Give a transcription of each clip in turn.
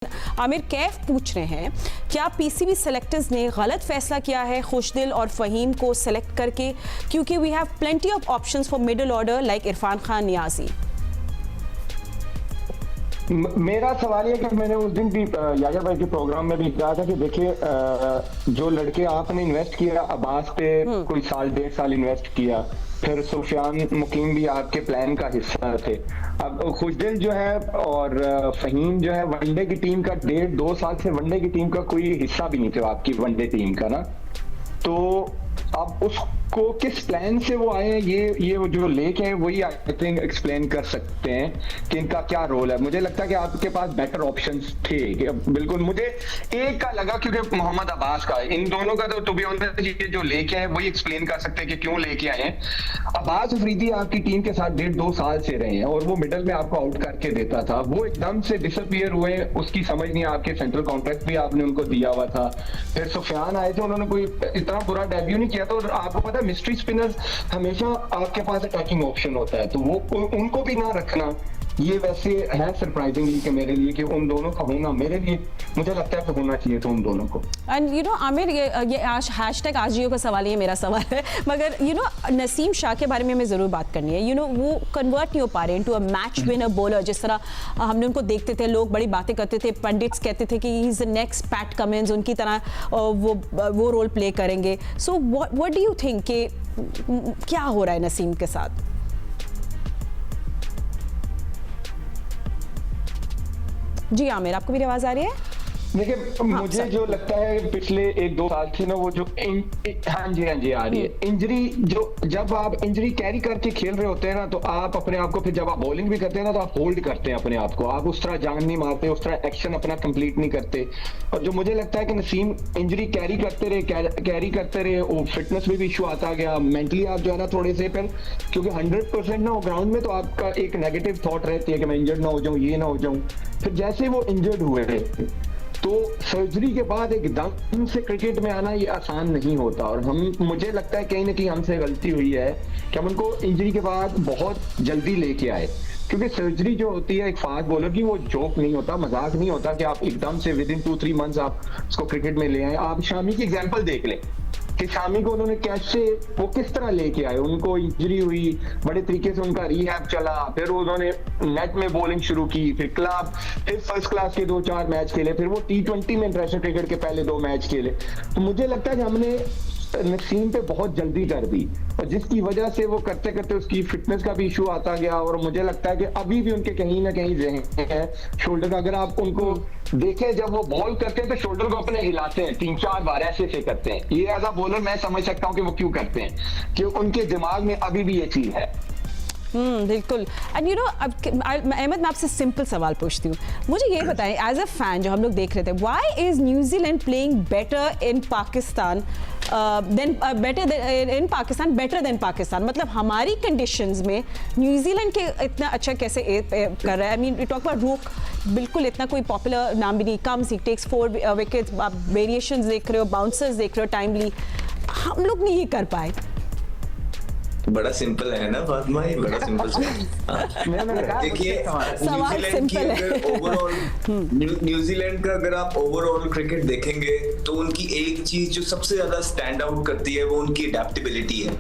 आमिर कैफ पूछ रहे हैं, क्या पीसीबी सेलेक्टर्स ने गलत फैसला किया है खुशदिल और फहीम को सेलेक्ट करके, क्योंकि we have plenty of options for middle order like Irfan Khan, Niazi. मेरा सवाल ये कि मैंने उस दिन भी यागर भाई के प्रोग्राम में भी कहा था कि देखिए, जो लड़के आपने इन्वेस्ट किया अब्बास पे कोई साल 1.5 साल इन्वेस्ट किया, फिर सुफियान मुकीम भी आपके प्लान का हिस्सा थे। अब खुशदिल जो है और फहीम जो है वनडे की टीम का 1.5-2 साल से वनडे की टीम का कोई हिस्सा भी नहीं थे आपकी वनडे टीम का ना। तो अब उसको किस प्लान से वो आए हैं, ये जो लेके हैं वही आई थिंक एक्सप्लेन कर सकते हैं कि इनका क्या रोल है। मुझे लगता है कि आपके पास बेटर ऑप्शंस थे। बिल्कुल मुझे एक का लगा क्योंकि मोहम्मद अब्बास का, इन दोनों का तो बी ऑनेस्ट ये जो लेके आए वही एक्सप्लेन कर सकते हैं कि क्यों लेके आए हैं। अब्बास अफरीदी आपकी टीम के साथ 1.5-2 साल से रहे हैं और वो मिडल में आपको आउट करके देता था। वो एकदम से डिसअपियर हुए, उसकी समझ नहीं, आपके सेंट्रल कॉन्ट्रैक्ट भी आपने उनको दिया हुआ था। फिर सुफियान आए थे, उन्होंने कोई इतना बुरा डेब्यू नहीं किया था। और आपको पता है मिस्ट्री स्पिनर्स हमेशा आपके पास अटैकिंग ऑप्शन होता है, तो वो उनको भी ना रखना ये वैसे है सरप्राइजिंगली कि मेरे लिए कि उन दोनों का होना, मेरे लिए मुझे लगता है कि होना चाहिए था उन दोनों को। एंड यू नो आमिर, ये आज हैशटैग आजियो का सवाल ही है, मेरा सवाल है, मगर यू नो नसीम शाह के बारे में हमें ज़रूर बात करनी है। यू नो वो कन्वर्ट नहीं हो पा रहे into a match winner bowler, जिस तरह हमने उनको देखते थे, लोग बड़ी बातें करते थे, पंडित्स कहते थे कि he is the next PAT Cummins, उनकी तरह वो रोल प्ले करेंगे। So what do you think कि क्या हो रहा है नसीम के साथ? जी आमिर, आपको मेरी आवाज आ रही है? देखिए मुझे जो लगता है पिछले 1-2 साल से ना वो जो हाँ जी आ रही है इंजरी, जो जब आप इंजरी कैरी करके खेल रहे होते हैं ना, तो आप अपने आप को फिर जब आप बॉलिंग भी करते हैं ना तो आप होल्ड करते हैं अपने आप को, आप उस तरह जान नहीं मारते, उस तरह एक्शन अपना कंप्लीट नहीं करते। और जो मुझे लगता है कि नसीम इंजरी कैरी करते रहे वो फिटनेस में भी इशू आता गया, मेंटली आप जो है ना थोड़े से, फिर क्योंकि 100% ना हो ग्राउंड में तो आपका एक नेगेटिव थॉट रहती है कि मैं इंजर्ड ना हो जाऊं, ये ना हो जाऊं। फिर जैसे वो इंजर्ड हुए तो सर्जरी के बाद एकदम से क्रिकेट में आना ये आसान नहीं होता। और मुझे लगता है कहीं ना कहीं हमसे गलती हुई है कि हम उनको इंजरी के बाद बहुत जल्दी लेके आए, क्योंकि सर्जरी जो होती है एक फास्ट बॉलर की वो जोक नहीं होता, मजाक नहीं होता कि आप एकदम से विद इन 2-3 मंथ्स आप उसको क्रिकेट में ले आए। आप शामी की एग्जाम्पल देख लें कि शामी को उन्होंने कैसे, वो किस तरह लेके आए, उनको इंजरी हुई, बड़े तरीके से उनका रिहैब चला, फिर उन्होंने नेट में बॉलिंग शुरू की, फिर क्लब, फिर फर्स्ट क्लास के 2-4 मैच खेले, फिर वो T20 में इंटरनेशनल क्रिकेट के पहले 2 मैच खेले। तो मुझे लगता है कि हमने नसीम पे बहुत जल्दी कर दी और जिसकी वजह से वो करते करते उसकी फिटनेस का भी इशू आता गया। और मुझे लगता है कि अभी भी उनके कहीं ना कहीं जहन है शोल्डर का, अगर आप उनको देखें जब वो बॉल करते हैं तो शोल्डर को अपने हिलाते हैं 3-4 बार, ऐसे करते हैं। ये एज अ बॉलर मैं समझ सकता हूँ कि वो क्यों करते हैं, कि उनके दिमाग में अभी भी ये चीज है। बिल्कुल। एंड यू नो अहमद, मैं आपसे सिंपल सवाल पूछती हूँ, मुझे ये बताएं एज अ फैन जो हम लोग देख रहे थे, why is New Zealand playing better in Pakistan better than Pakistan? मतलब हमारी कंडीशंस में न्यूजीलैंड के इतना अच्छा कैसे कर रहा है? I mean we talk about रूक, बिल्कुल इतना कोई पॉपुलर नाम भी नहीं, कम्स, ही टेक्स 4 विकेट्स, आप वेरिएशंस देख रहे हो, बाउंसर्स देख रहे हो टाइमली, हम लोग नहीं ये कर पाए। बड़ा सिंपल है ना फातिमा, ये बड़ा सिंपल देखिए न्यूजीलैंड की अगर ओवरऑल न्यूजीलैंड का अगर आप ओवरऑल क्रिकेट देखेंगे तो उनकी एक चीज जो सबसे ज्यादा स्टैंड आउट करती है वो उनकी अडेप्टेबिलिटी है।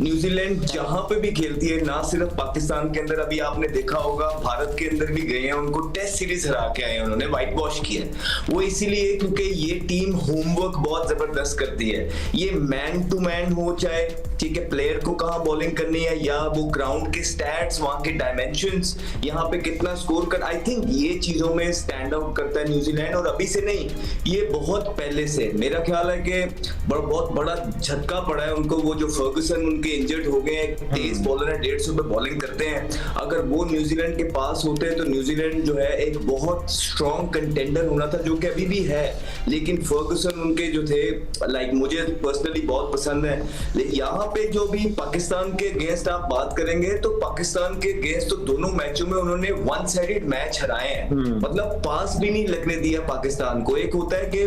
न्यूजीलैंड जहां पे भी खेलती है, ना सिर्फ पाकिस्तान के अंदर, अभी आपने देखा होगा भारत के अंदर भी गए हैं, उनको टेस्ट सीरीज हरा के आए हैं, उन्होंने व्हाइट वॉश किया है। वो इसीलिए क्योंकि ये टीम होमवर्क बहुत जबरदस्त करती है। ये मैन टू मैन हो, चाहे ठीक है प्लेयर को कहां बॉलिंग करनी है, या वो ग्राउंड के स्टैट्स, वहां के डायमेंशंस, यहाँ पे कितना स्कोर कर, आई थिंक ये चीजों में स्टैंड आउट करता है न्यूजीलैंड। और अभी से नहीं, ये बहुत पहले से, मेरा ख्याल है कि बहुत बड़ा झटका पड़ा है उनको। वो जो फर्गुसन उनके इंजर्ड हो गए, तेज बॉलर है, 150 पे बॉलिंग करते हैं, अगर वो न्यूजीलैंड के पास होते हैं तो न्यूजीलैंड जो है एक बहुत स्ट्रॉन्ग कंटेंडर होना था, जो कि अभी भी है। लेकिन फर्गुसन उनके जो थे, लाइक मुझे पर्सनली बहुत पसंद है। लेकिन यहाँ पे जो भी पाकिस्तान के अगेंस्ट आप बात करेंगे तो पाकिस्तान के अगेंस्ट तो दोनों मैचों में उन्होंने वन साइडेड मैच हराए हैं, मतलब पास भी नहीं लगने दिया पाकिस्तान को। एक होता है कि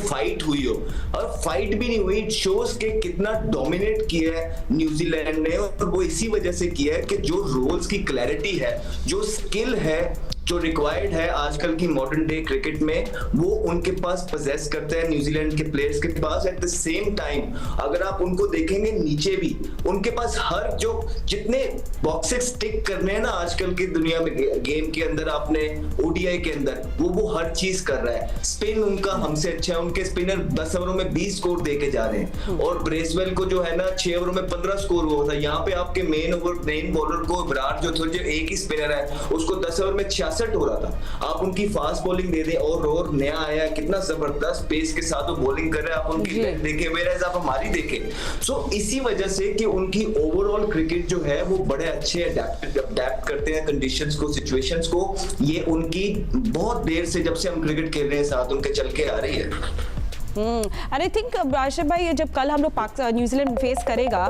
फाइट हुई हो, और फाइट भी नहीं हुई, इट शोज के कितना डोमिनेट किया है न्यूजीलैंड ने। और वो इसी वजह से किया है कि जो रोल्स की क्लैरिटी है, जो स्किल है, जो रिक्वायर्ड है आजकल की मॉडर्न डे क्रिकेट में, वो उनके पास पोजेस करते हैं न्यूजीलैंड के प्लेयर्स के पास। एट द सेम टाइम अगर आप उनको देखेंगे नीचे भी उनके पास हर जो जितने बॉक्सेस टिक करने हैं ना आजकल की दुनिया में गेम के अंदर, आपने ओडीआई के अंदर वो हर चीज कर रहा है। स्पिन उनका हमसे अच्छा है, उनके स्पिनर 10 ओवरों में 20 स्कोर दे के जा रहे हैं, और ब्रेसवेल को जो है ना 6 ओवरों में 15 स्कोर हुआ था। यहाँ पे आपके मेन बॉलर को विराट जो एक ही स्पिनर है उसको 10 ओवर में 66 हो रहा था। आप उनकी फास्ट बॉलिंग दे दें, और नया आया कितना जबरदस्त पेस के साथ वो बॉलिंग कर रहे हैं, आप उनकी लेग देखें, वेयर आप हमारी देखें। सो इसी वजह से कि उनकी ओवरऑल क्रिकेट जो है वो बड़े अच्छे अडैप्ट करते हैं कंडीशंस को, सिचुएशंस को। ये उनकी बहुत देर से, जब से हम क्रिकेट खेल रहे हैं साथ, उनके चल के आ रही है। आई थिंक राशिद भाई, जब कल हम लोग न्यूजीलैंड फेस करेगा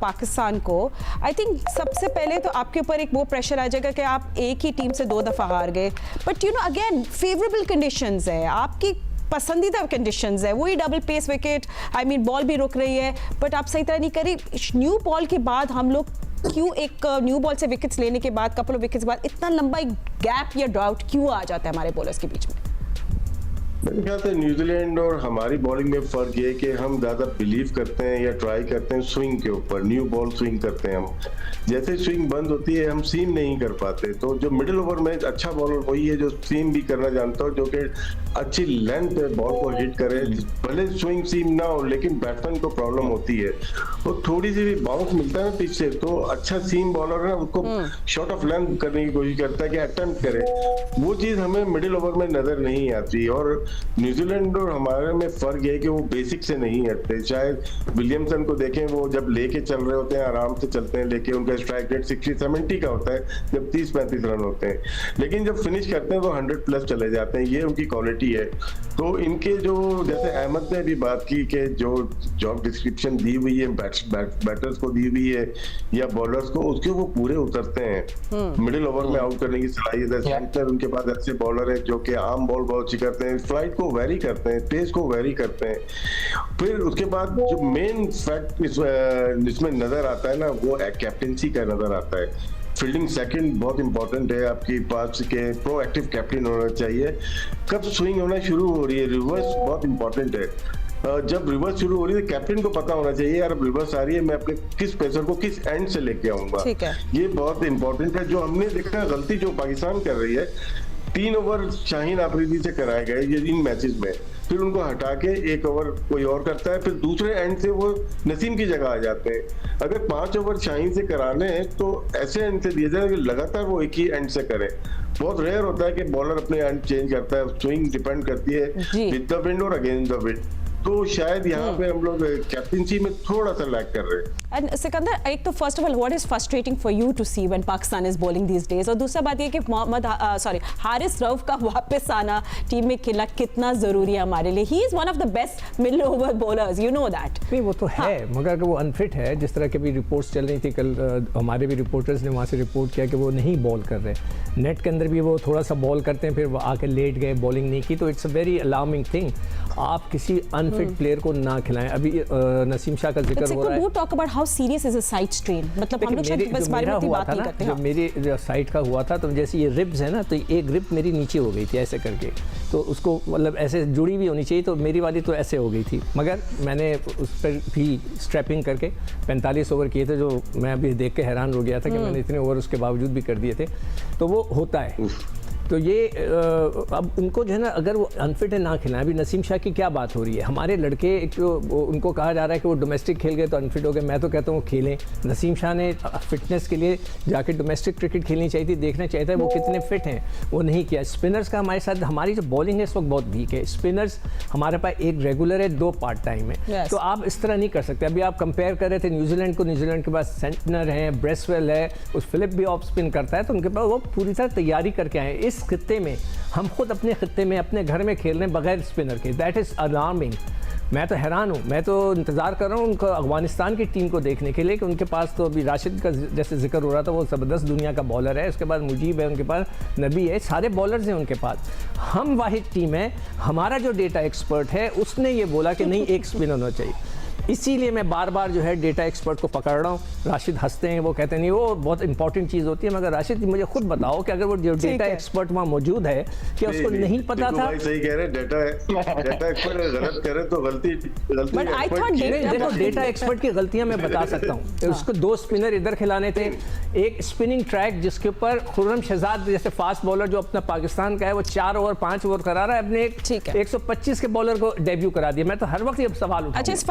पाकिस्तान को, आई थिंक सबसे पहले तो आपके ऊपर एक वो प्रेशर आ जाएगा कि आप एक ही टीम से 2 दफ़ा हार गए, but you know again favourable conditions है, आपकी पसंदीदा कंडीशंस है, वही double pace wicket, I mean ball भी रुक रही है, बट आप सही तरह नहीं करी। न्यू बॉल के बाद हम लोग क्यों, एक न्यू बॉल से विकेट्स लेने के बाद, कपल ऑफ विकेट्स के बाद इतना लंबा एक गैप या ड्राउट क्यों आ जाता है हमारे बॉलर्स के बीच में? मेरे ख्याल से न्यूजीलैंड और हमारी बॉलिंग में फर्क ये है कि हम ज्यादा बिलीव करते हैं या ट्राई करते हैं स्विंग के ऊपर, न्यू बॉल स्विंग करते हैं हम। जैसे स्विंग बंद होती है हम सीम नहीं कर पाते, तो जो मिडिल ओवर में अच्छा बॉलर वही है जो सीम भी करना जानता हो, जो कि अच्छी लेंथ पे बॉल को हिट करे, भले स्विंग सीम ना हो लेकिन बैट्समैन को प्रॉब्लम होती है, वो थोड़ी सी भी बाउंस मिलता है ना पिच से, तो अच्छा सीम बॉलर है उसको शॉर्ट ऑफ लेंथ करने की कोशिश करता है कि अटेम्प्ट करे, वो चीज हमें मिडिल ओवर में नजर नहीं आती। और न्यूजीलैंड और हमारे में फर्क ये है कि वो बेसिक से नहीं हटते। शायद विलियमसन को देखें, वो जब लेके चल रहे होते हैं आराम से चलते हैं, लेके उनका स्ट्राइक रेट 60-70 का होता है जब 30-35 रन होते हैं, लेकिन जब फिनिश करते हैं वो 100 प्लस चले जाते हैं, ये उनकी क्वालिटी है। तो इनके जो, जैसे अहमद ने भी बात की कि जो जॉब डिस्क्रिप्शन दी हुई है बैटर्स को दी हुई है या बॉलर्स को, उसके वो पूरे उतरते हैं। मिडिल ओवर में आउट करने की सलाहियत है, सेंटर उनके पास ऐसे बॉलर है जो कि आम बॉल बहुत अच्छी करते हैं, फ्लाइट को वेरी करते हैं, पेस को वेरी करते हैं। फिर उसके बाद जो मेन फैक्ट इसमें नजर आता है ना, वो कैप्टेंसी का नजर आता है। फील्डिंग सेकंड बहुत इंपॉर्टेंट है आपकी पास के, प्रोएक्टिव कैप्टन होना चाहिए। कब स्विंग होना शुरू हो रही है, रिवर्स बहुत इंपॉर्टेंट है। जब रिवर्स शुरू हो रही है कैप्टन को पता होना चाहिए यार अब रिवर्स आ रही है, मैं अपने किस पेसर को किस एंड से लेके आऊंगा, ये बहुत इंपॉर्टेंट है। जो हमने देखा गलती जो पाकिस्तान कर रही है, 3 ओवर शाहीन आफरीदी से कराए गए ये इन मैचेस में, फिर उनको हटा के 1 ओवर कोई और करता है, फिर दूसरे एंड से वो नसीम की जगह आ जाते हैं। अगर 5 ओवर शाहीन से कराने हैं तो ऐसे एंड से दिया जाए कि लगातार वो एक ही एंड से करें। बहुत रेयर होता है कि बॉलर अपने एंड चेंज करता है, स्विंग डिपेंड करती है विद द विंड और अगेंस्ट द विंड, तो शायद यहाँ पे हम लोग कैप्टेंसी में थोड़ा सा लैग कर रहे हैं। And सिकंदर, एक तो first of all what is frustrating for you to see when Pakistan is bowling these days, और दूसरा बात ये कि हारिस रऊफ का वापस आना टीम में खेलना कितना जरूरी है हमारे लिए। He is one of the best middle over bowlers, you know that. नहीं वो तो है, मगर अगर वो अनफिट है, जिस तरह की भी रिपोर्ट्स चल रही थी कल, हमारे भी रिपोर्टर्स ने वहाँ से रिपोर्ट किया कि वो नहीं बॉल कर रहे, नेट के अंदर भी वो थोड़ा सा बॉल करते हैं फिर वो आके लेट गए, बॉलिंग नहीं की, तो it's a very alarming thing. आप किसी अनफिट प्लेयर को ना खिलाएं। अभी नसीम शाह का जिक्र हो रहा है, talk about how serious is a side strain, मतलब हम लोग शायद बस बारे में इतनी बात नहीं करते। जब मेरी साइड का हुआ था तो जैसे ये रिब्स है ना, तो एक रिब मेरी नीचे हो गई थी ऐसे करके, तो उसको मतलब ऐसे जुड़ी हुई होनी चाहिए, तो मेरी वाली तो ऐसे हो गई थी, मगर मैंने उस पर भी स्ट्रैपिंग करके 45 ओवर किए थे, जो मैं अभी देख के हैरान हो गया था कि मैंने इतने ओवर उसके बावजूद भी कर दिए थे, तो वो होता है। तो ये अब उनको जो है ना, अगर वो अनफिट है ना खिलाएं। अभी नसीम शाह की क्या बात हो रही है, हमारे लड़के एक तो उनको कहा जा रहा है कि वो डोमेस्टिक खेल गए तो अनफिट हो गए, मैं तो कहता हूँ खेलें। नसीम शाह ने फिटनेस के लिए जाके डोमेस्टिक क्रिकेट खेलनी चाहिए थी, देखना चाहिए था वो कितने फिट हैं, वो नहीं किया। स्पिनर्स का हमारे साथ, हमारी जो बॉलिंग है इस वक्त बहुत वीक है, स्पिनर्स हमारे पास एक रेगुलर है, 2 पार्ट टाइम है, तो आप इस तरह नहीं कर सकते। अभी आप कंपेयर कर रहे थे न्यूजीलैंड को, न्यूजीलैंड के पास सेंटनर है, ब्रेसवेल है, उस फिलिप भी ऑफ स्पिन करता है, तो उनके पास वो पूरी तरह तैयारी करके आए। इस खित्ते में हम खुद अपने खित्ते में अपने घर में खेल रहे हैं बगैर स्पिनर के, दैट इज़ अलार्मिंग। मैं तो हैरान हूँ, मैं तो इंतज़ार कर रहा हूँ उनको अफगानिस्तान की टीम को देखने के लिए कि उनके पास तो अभी राशिद का जैसे जिक्र हो रहा था, वो ज़बरदस्त दुनिया का बॉलर है, उसके बाद मुजीब है, उनके पास नबी है, सारे बॉलर्स हैं उनके पास। हम वाहिद टीम है, हमारा जो डेटा एक्सपर्ट है उसने ये बोला कि नहीं एक स्पिन होना चाहिए। इसीलिए मैं बार बार जो है डेटा एक्सपर्ट को पकड़ रहा हूँ। राशिद हंसते हैं, वो कहते हैं नहीं वो बहुत इंपॉर्टेंट चीज़ होती है, मगर राशिद मुझे खुद बताओ कि अगर वो जो डेटा एक्सपर्ट वहाँ मौजूद है क्या उसको नहीं पता था? सही कह रहे हैं, डेटा एक्सपर्ट गलत करे तो गलती देखो डेटा एक्सपर्ट की गलतियां मैं बता सकता हूँ। उसको 2 स्पिनर इधर खिलाने थे, एक स्पिनिंग ट्रैक जिसके ऊपर खुर्रम शहजाद जैसे फास्ट बॉलर जो अपना पाकिस्तान का है वो 4 ओवर 5 ओवर करा रहा है, अपने एक 125 के बॉलर को डेब्यू करा दिया। मैं तो हर वक्त ये सवाल उठाऊंगा।